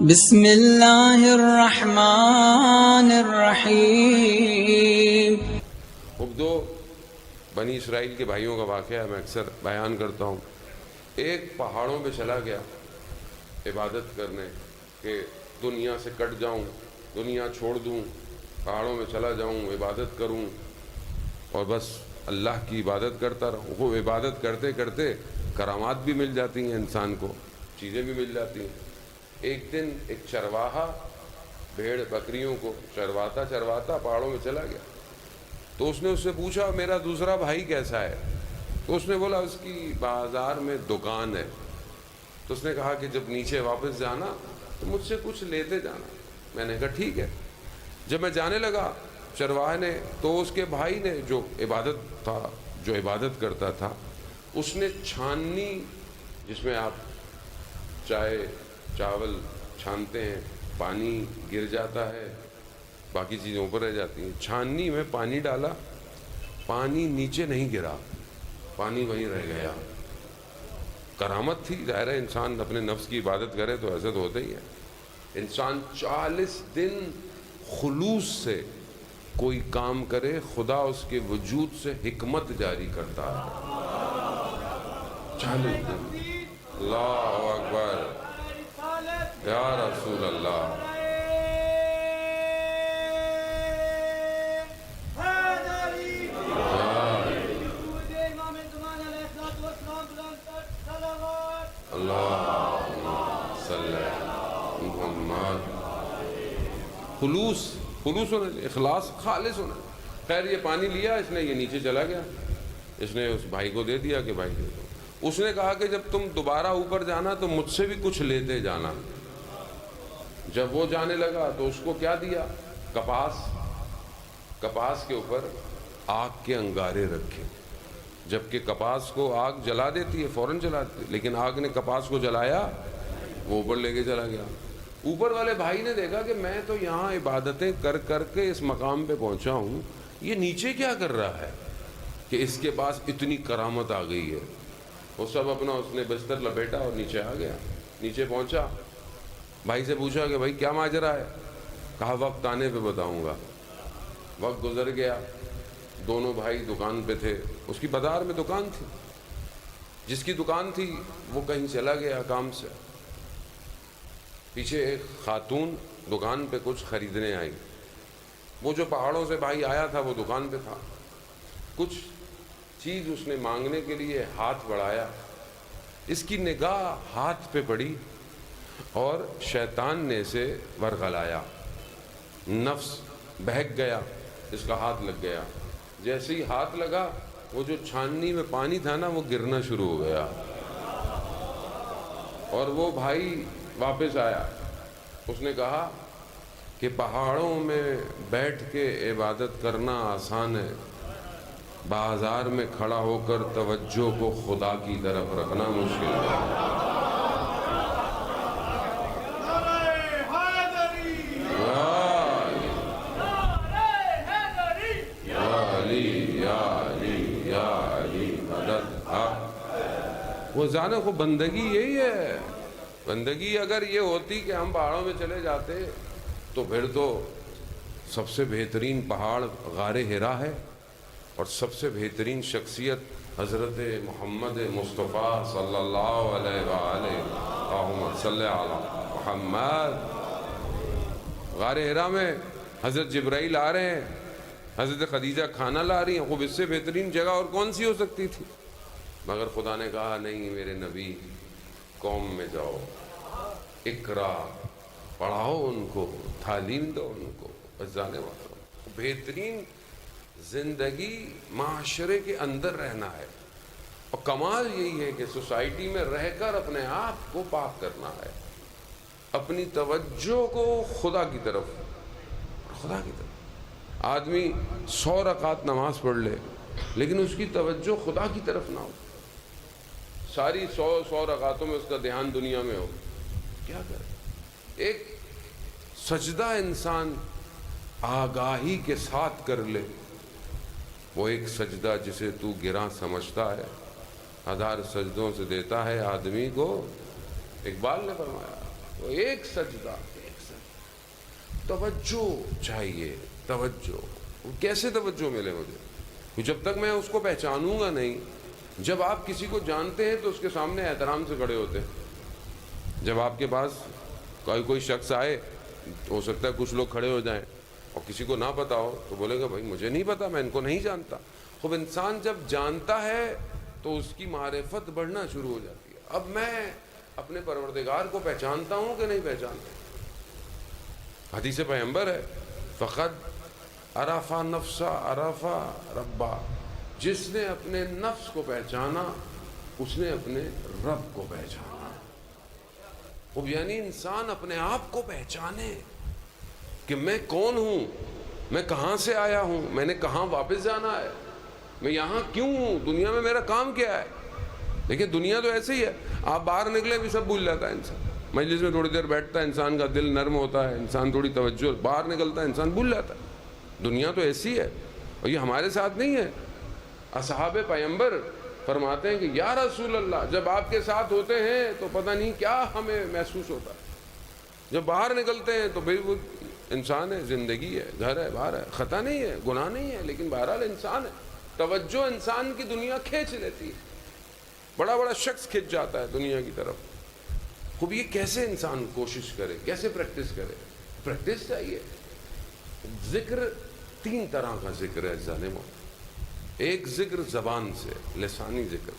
بسم اللہ الرحمن الرحیم۔ اب دو بنی اسرائیل کے بھائیوں کا واقعہ میں اکثر بیان کرتا ہوں۔ ایک پہاڑوں پہ چلا گیا عبادت کرنے کہ دنیا سے کٹ جاؤں، دنیا چھوڑ دوں، پہاڑوں میں چلا جاؤں، عبادت کروں اور بس اللہ کی عبادت کرتا رہوں۔ وہ عبادت کرتے کرتے کرامات بھی مل جاتی ہیں، انسان کو چیزیں بھی مل جاتی ہیں۔ ایک دن ایک چرواہا بھیڑ بکریوں کو چرواتا پہاڑوں میں چلا گیا، تو اس نے اس سے پوچھا میرا دوسرا بھائی کیسا ہے؟ تو اس نے بولا اس کی بازار میں دکان ہے۔ تو اس نے کہا کہ جب نیچے واپس جانا تو مجھ سے کچھ لیتے جانا۔ میں نے کہا ٹھیک ہے۔ جب میں جانے لگا چرواہے نے، تو اس کے بھائی نے جو عبادت کرتا تھا، اس نے چھاننی جس میں آپ چاول چھانتے ہیں، پانی گر جاتا ہے، باقی چیزیں اوپر رہ جاتی ہیں، چھاننی میں پانی ڈالا، پانی نیچے نہیں گرا، پانی وہیں رہ گیا۔ کرامت تھی۔ ظاہر ہے انسان اپنے نفس کی عبادت کرے تو ایسا تو ہوتا ہی ہے۔ انسان 40 دن خلوص سے کوئی کام کرے، خدا اس کے وجود سے حکمت جاری کرتا ہے۔ 40 دن۔ اللہ اکبر یا رسول اللہ۔ خلوص ہونا، اخلاص خالص ہونا۔ خیر یہ پانی لیا اس نے، یہ نیچے چلا گیا، اس نے اس بھائی کو دے دیا کہ بھائی دے دو۔ اس نے کہا کہ جب تم دوبارہ اوپر جانا تو مجھ سے بھی کچھ لیتے جانا۔ جب وہ جانے لگا تو اس کو کیا دیا؟ کپاس کے اوپر آگ کے انگارے رکھے، جبکہ کپاس کو آگ جلا دیتی ہے، فوراً جلا دیتی ہے، لیکن آگ نے کپاس کو جلایا، وہ اوپر لے کے چلا گیا۔ اوپر والے بھائی نے دیکھا کہ میں تو یہاں عبادتیں کر کر کے اس مقام پہ پہنچا ہوں، یہ نیچے کیا کر رہا ہے کہ اس کے پاس اتنی کرامت آ گئی ہے۔ وہ سب اپنا اس نے بستر لپیٹا اور نیچے آ گیا۔ نیچے پہنچا، بھائی سے پوچھا کہ بھائی کیا ماجرا ہے؟ کہا وقت آنے پہ بتاؤں گا۔ وقت گزر گیا، دونوں بھائی دکان پہ تھے، اس کی بازار میں دکان تھی، جس کی دکان تھی وہ کہیں چلا گیا کام سے۔ پیچھے ایک خاتون دکان پہ کچھ خریدنے آئی۔ وہ جو پہاڑوں سے بھائی آیا تھا وہ دکان پہ تھا، کچھ چیز اس نے مانگنے کے لیے ہاتھ بڑھایا، اس کی نگاہ ہاتھ پہ پڑی اور شیطان نے اسے ورغلایا، نفس بہک گیا، اس کا ہاتھ لگ گیا۔ جیسے ہی ہاتھ لگا وہ جو چھاننی میں پانی تھا نا وہ گرنا شروع ہو گیا، اور وہ بھائی واپس آیا۔ اس نے کہا کہ پہاڑوں میں بیٹھ کے عبادت کرنا آسان ہے، بازار میں کھڑا ہو کر توجہ کو خدا کی طرف رکھنا مشکل ہے۔ وہ جانے کو بندگی یہی ہے۔ بندگی اگر یہ ہوتی کہ ہم پہاڑوں میں چلے جاتے تو پھر تو سب سے بہترین پہاڑ غار حرا ہے، اور سب سے بہترین شخصیت حضرت محمد مصطفیٰ صلی اللہ علیہ وآلہ اللہم صلی علی محمد۔ غار حرا میں حضرت جبرائیل آ رہے ہیں، حضرت خدیجہ کھانا لا رہی ہیں، خوب اس سے بہترین جگہ اور کون سی ہو سکتی تھی؟ مگر خدا نے کہا نہیں میرے نبی، قوم میں جاؤ، اقرا پڑھاؤ ان کو، تعلیم دو ان کو، بس جانے والوں۔ بہترین زندگی معاشرے کے اندر رہنا ہے، اور کمال یہی ہے کہ سوسائٹی میں رہ کر اپنے آپ کو پاک کرنا ہے، اپنی توجہ کو خدا کی طرف۔ آدمی 100 رکعت نماز پڑھ لے لیکن اس کی توجہ خدا کی طرف نہ ہو، ساری 100 رکعتوں میں اس کا دھیان دنیا میں ہو، کیا کرے؟ ایک سجدہ انسان آگاہی کے ساتھ کر لے، وہ ایک سجدہ جسے تو گراں سمجھتا ہے 1000 سجدوں سے دیتا ہے آدمی کو۔ اقبال نے فرمایا وہ ایک سجدہ توجہ چاہیے، توجہ. کیسے توجہ ملے مجھے؟ جب تک میں اس کو پہچانوں گا نہیں. جب آپ کسی کو جانتے ہیں تو اس کے سامنے احترام سے کھڑے ہوتے ہیں. جب آپ کے پاس کوئی شخص آئے، ہو سکتا ہے کچھ لوگ کھڑے ہو جائیں اور کسی کو نہ پتا ہو تو بولے گا بھائی مجھے نہیں پتا، میں ان کو نہیں جانتا. خوب انسان جب جانتا ہے تو اس کی معرفت بڑھنا شروع ہو جاتی ہے. اب میں اپنے پروردگار کو پہچانتا ہوں کہ نہیں پہچانتا؟ حدیث پیغمبر ہے، فقد عرف نفس عرف ربا. جس نے اپنے نفس کو پہچانا اس نے اپنے رب کو پہچانا. اب یعنی انسان اپنے آپ کو پہچانے کہ میں کون ہوں، میں کہاں سے آیا ہوں، میں نے کہاں واپس جانا ہے، میں یہاں کیوں ہوں، دنیا میں میرا کام کیا ہے. لیکن دنیا تو ایسے ہی ہے، آپ باہر نکلے بھی سب بھول جاتا ہے انسان. مجلس میں تھوڑی دیر بیٹھتا ہے انسان کا دل نرم ہوتا ہے، انسان تھوڑی توجہ، باہر نکلتا ہے انسان بھول جاتا ہے. دنیا تو ایسی ہے، اور یہ ہمارے ساتھ نہیں ہے. اصحاب پیغمبر فرماتے ہیں کہ یا رسول اللہ، جب آپ کے ساتھ ہوتے ہیں تو پتہ نہیں کیا ہمیں محسوس ہوتا ہے. جب باہر نکلتے ہیں تو بھئی وہ انسان ہے، زندگی ہے، گھر ہے، باہر ہے، خطا نہیں ہے، گناہ نہیں ہے، لیکن بہرحال انسان ہے. توجہ انسان کی دنیا کھینچ لیتی ہے، بڑا بڑا شخص کھنچ جاتا ہے دنیا کی طرف. خوب یہ کیسے انسان کوشش کرے، کیسے پریکٹس کرے؟ پریکٹس چاہیے. ذکر 3 طرح کا ذکر ہے ظالموں. ایک ذکر زبان سے، لسانی ذکر،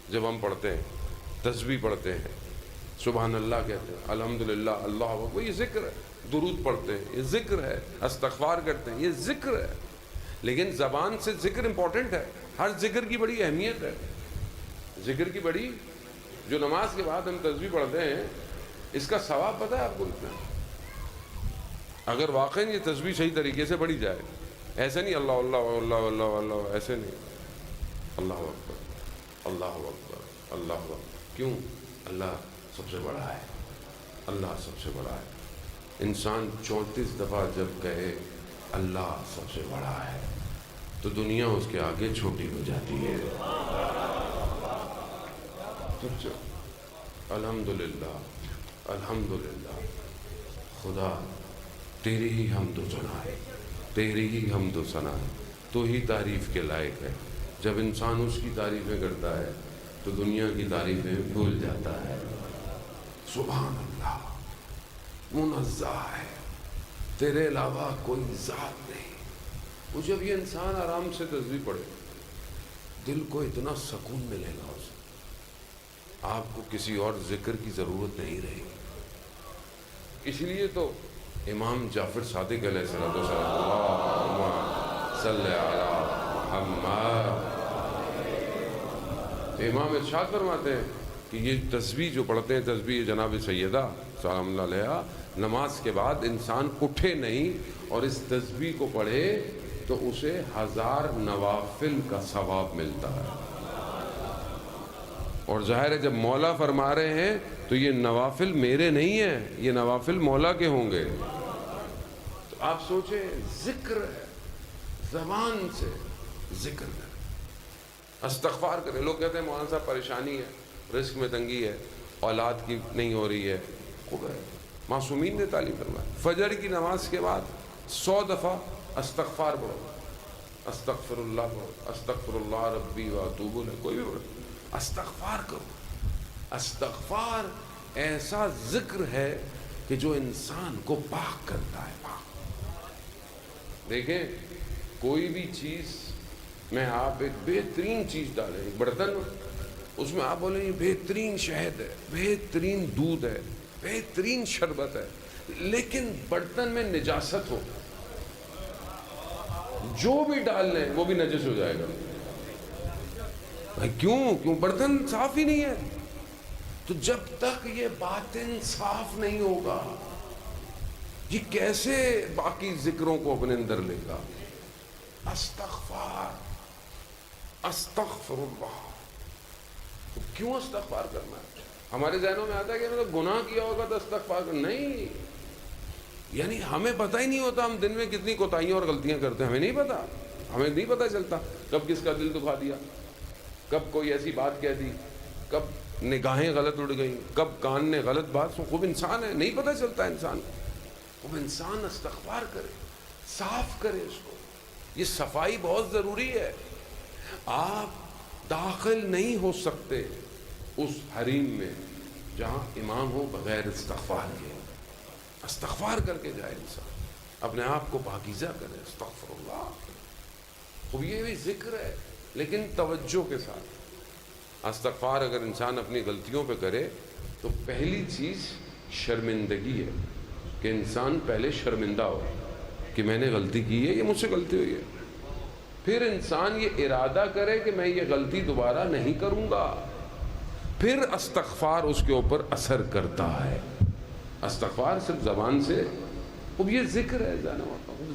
جب ہم پڑھتے ہیں، تسبیح پڑھتے ہیں، سبحان اللہ کہتے ہیں، الحمدللہ، اللہ اکبر، یہ ذکر ہے. درود پڑھتے ہیں، یہ ذکر ہے. استغفار کرتے ہیں، یہ ذکر ہے. لیکن زبان سے ذکر امپورٹنٹ ہے. ہر ذکر کی بڑی اہمیت ہے. ذکر کی بڑی، جو نماز کے بعد ہم تسبیح پڑھتے ہیں، اس کا ثواب پتہ ہے آپ کو کتنا؟ اگر واقعی یہ تسبیح صحیح طریقے سے پڑھی جائے، ایسے نہیں اللہ اللہ اللہ اللہ اللہ، ایسے نہیں، اللہ اکبر اللہ اکبر اللہ اکبر. کیوں؟ اللہ سب سے بڑا ہے، اللہ سب سے بڑا ہے. انسان 34 دفعہ جب کہے اللہ سب سے بڑا ہے تو دنیا اس کے آگے چھوٹی ہو جاتی ہے. الحمدللہ الحمدللہ، خدا تیری ہی حمد و ثنا ہے، تیری ہی حمد و ثنا ہے، تو ہی تعریف کے لائق ہے. جب انسان اس کی تعریفیں کرتا ہے تو دنیا کی تعریفیں بھول جاتا ہے. سبحان اللہ، منزہ ہے، تیرے علاوہ کوئی ذات نہیں. وہ جب یہ انسان آرام سے تسبیح پڑھے، دل کو اتنا سکون ملے گا، اسے آپ کو کسی اور ذکر کی ضرورت نہیں رہے گی. اس لیے تو امام جعفر صادق علیہ السلام، اللہم صلی علی محمد، امام ارشاد فرماتے ہیں کہ یہ تسبیح جو پڑھتے ہیں، تسبیح جناب سیدہ سلام اللہ علیہ، نماز کے بعد انسان اٹھے نہیں اور اس تسبیح کو پڑھے تو اسے 1000 نوافل کا ثواب ملتا ہے. اور ظاہر ہے جب مولا فرما رہے ہیں تو یہ نوافل میرے نہیں ہیں، یہ نوافل مولا کے ہوں گے. تو آپ سوچیں، ذکر ہے، زبان سے ذکر کریں، استغفار کریں. لوگ کہتے ہیں مولانا صاحب پریشانی ہے، رزق میں تنگی ہے، اولاد کی نہیں ہو رہی ہے. خوب ہے، معصومین نے تعلیم فرمایا فجر کی نماز کے بعد 100 دفعہ استغفار پڑھو، استغفر اللہ پڑھو، استغفر اللہ ربی و اتوب الیہ، کوئی بھی پڑھو، استغفار کرو. استغفار ایسا ذکر ہے کہ جو انسان کو پاک کرتا ہے. پاک دیکھیں، کوئی بھی چیز میں آپ ایک بہترین چیز ڈالیں، ایک برتن، اس میں آپ بولیں یہ بہترین شہد ہے، بہترین دودھ ہے، بہترین شربت ہے، لیکن برتن میں نجاست ہو، جو بھی ڈال لیں وہ بھی نجس ہو جائے گا. کیوں برتن صاف ہی نہیں ہے. تو جب تک یہ باطن صاف نہیں ہوگا، یہ کیسے باقی ذکروں کو اپنے اندر لے گا؟ استغفار، استغفر اللہ. تو کیوں استغفار کرنا ہے؟ ہمارے ذہنوں میں آتا ہے کہ مطلب گناہ کیا ہوگا تو استغفار کرنا. نہیں، یعنی ہمیں پتہ ہی نہیں ہوتا ہم دن میں کتنی کوتاہیاں اور غلطیاں کرتے ہیں. ہمیں نہیں پتا، ہمیں نہیں پتہ چلتا کب کس کا دل دکھا دیا، کب کوئی ایسی بات کہہ دی، کب نگاہیں غلط اڑ گئیں، کب کان نے غلط بات سن. خوب انسان ہے، نہیں پتہ چلتا انسان کو. خوب انسان استغفار کرے، صاف کرے اس کو. یہ صفائی بہت ضروری ہے. آپ داخل نہیں ہو سکتے اس حریم میں جہاں امام ہو بغیر استغفار کے. استغفار کر کے جائے انسان، اپنے آپ کو پاکیزہ کرے. استغفر اللہ. خوب یہ بھی ذکر ہے لیکن توجہ کے ساتھ. استغفار اگر انسان اپنی غلطیوں پہ کرے تو پہلی چیز شرمندگی ہے کہ انسان پہلے شرمندہ ہو کہ میں نے غلطی کی ہے، یہ مجھ سے غلطی ہوئی ہے. پھر انسان یہ ارادہ کرے کہ میں یہ غلطی دوبارہ نہیں کروں گا. پھر استغفار اس کے اوپر اثر کرتا ہے. استغفار صرف زبان سے، اب یہ ذکر ہے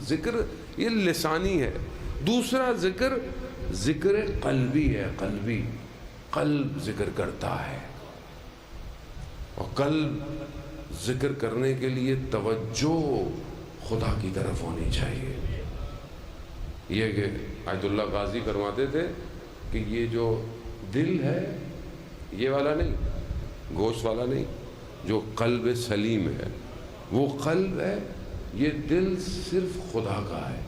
ذکر یہ لسانی ہے. دوسرا ذکر قلبی ہے. قلب ذکر کرتا ہے، اور قلب ذکر کرنے کے لیے توجہ خدا کی طرف ہونی چاہیے. یہ کہ آیت اللہ غازی فرماتے تھے کہ یہ جو دل ہے یہ والا نہیں، گوشت والا نہیں، جو قلب سلیم ہے وہ قلب ہے. یہ دل صرف خدا کا ہے.